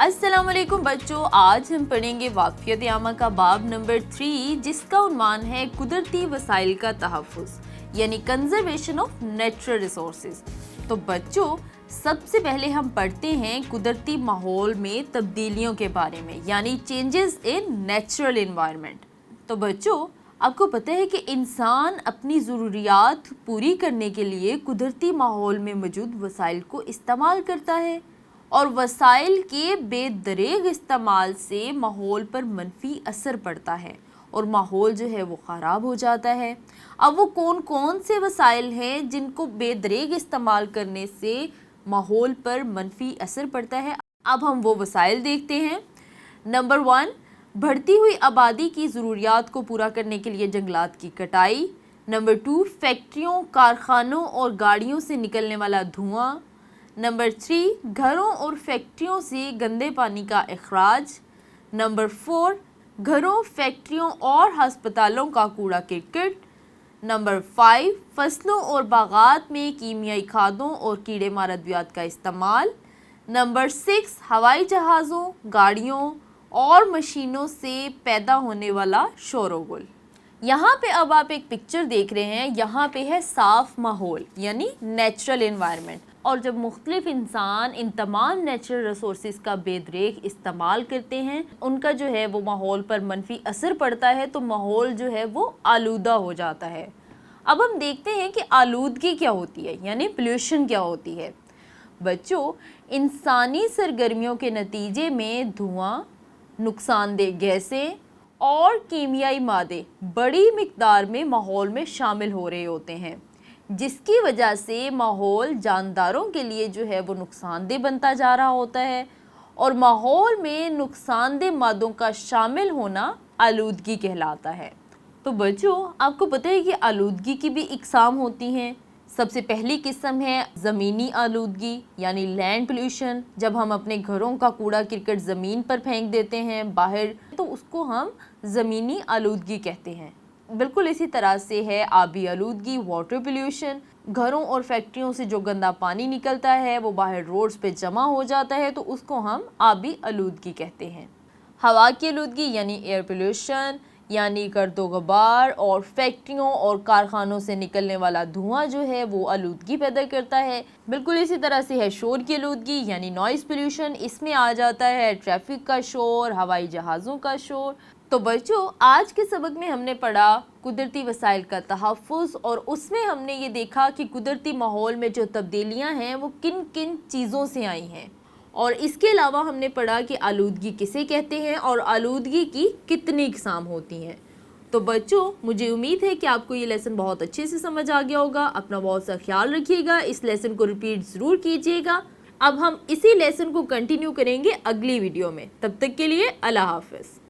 अस्सलाम वालेकुम बच्चों, आज हम पढ़ेंगे वाक़ियत आमा का बाब नंबर 3 जिसका उन्वान है कुदरती वसाइल का तहफ़्फ़ुज़ यानी कंज़र्वेशन ऑफ नेचुरल रिसोर्सेज। तो बच्चों, सबसे पहले हम पढ़ते हैं कुदरती माहौल में तब्दीलियों के बारे में यानी चेंजेस इन नेचुरल एनवायरनमेंट। तो बच्चों, आपको पता है कि इंसान अपनी ज़रूरियात पूरी करने के लिए कुदरती माहौल में मौजूद वसाइल को इस्तेमाल करता है और वसाइल के बेदरेग इस्तेमाल से माहौल पर मनफी असर पड़ता है और माहौल जो है वो ख़राब हो जाता है। अब वो कौन कौन से वसाइल हैं जिनको बेदरेग इस्तेमाल करने से माहौल पर मनफी असर पड़ता है, अब हम वो वसाइल देखते हैं। नंबर 1, बढ़ती हुई आबादी की ज़रूरियात को पूरा करने के लिए जंगलात की कटाई। नंबर 2, फैक्ट्रियों, कारखानों और गाड़ियों से निकलने वाला धुआं। नंबर 3, घरों और फैक्ट्रियों से गंदे पानी का अखराज। नंबर 4, घरों, फैक्ट्रियों और हस्पतालों का कूड़ा करकट। नंबर 5, फसलों और बागात में कीमियाई खादों और कीड़े मार अद्वियात का इस्तेमाल। नंबर 6, हवाई जहाज़ों, गाड़ियों और मशीनों से पैदा होने वाला शोरगुल। यहाँ पे अब आप एक पिक्चर देख रहे हैं, यहाँ पे है साफ़ माहौल यानी नेचुरल एनवायरनमेंट। और जब मुख्तलिफ इंसान इन तमाम नेचुरल रिसोर्सेज का बेदरेग इस्तेमाल करते हैं, उनका जो है वो माहौल पर मनफी असर पड़ता है, तो माहौल जो है वो आलूदा हो जाता है। अब हम देखते हैं कि आलूदगी क्या होती है यानी पोल्यूशन क्या होती है। बच्चों, इंसानी सरगर्मियों के नतीजे में धुआं, नुकसानदेह गैसें और कीमियाई मादे बड़ी मिकदार में माहौल में शामिल हो रहे होते हैं, जिसकी वजह से माहौल जानदारों के लिए जो है वो नुकसानदेह बनता जा रहा होता है और माहौल में नुकसानदेह मादों का शामिल होना आलूदगी कहलाता है। तो बच्चों, आपको पता है कि आलूदगी की भी इकसाम होती हैं। सबसे पहली किस्म है ज़मीनी आलूदगी यानी लैंड पोल्यूशन। जब हम अपने घरों का कूड़ा करकट ज़मीन पर फेंक देते हैं बाहर, तो उसको हम ज़मीनी आलूदगी कहते हैं। बिल्कुल इसी तरह से है आबी आलूदगी, वाटर पोल्यूशन। घरों और फैक्ट्रियों से जो गंदा पानी निकलता है वो बाहर रोड्स पे जमा हो जाता है, तो उसको हम आबी आलूदगी कहते हैं। हवा की आलूदगी यानी एयर पोल्यूशन यानी गर्दो गुबार और फैक्ट्रियों और कारखानों से निकलने वाला धुआं जो है वो आलूदगी पैदा करता है। बिल्कुल इसी तरह से है शोर की आलूदगी यानी नॉइज़ पोल्यूशन। इसमें आ जाता है ट्रैफिक का शोर, हवाई जहाज़ों का शोर। तो बच्चों, आज के सबक में हमने पढ़ा कुदरती वसाइल का तहफ़्फ़ुज़ और उसमें हमने ये देखा कि कुदरती माहौल में जो तब्दीलियाँ हैं वो किन किन चीज़ों से आई हैं, और इसके अलावा हमने पढ़ा कि आलूदगी किसे कहते हैं और आलूदगी की कितनी इक़साम होती हैं। तो बच्चों, मुझे उम्मीद है कि आपको ये लेसन बहुत अच्छे से समझ आ गया होगा। अपना बहुत सा ख्याल रखिएगा, इस लेसन को रिपीट ज़रूर कीजिएगा। अब हम इसी लेसन को कंटिन्यू करेंगे अगली वीडियो में। तब तक के लिए अल्लाह हाफ़िज़।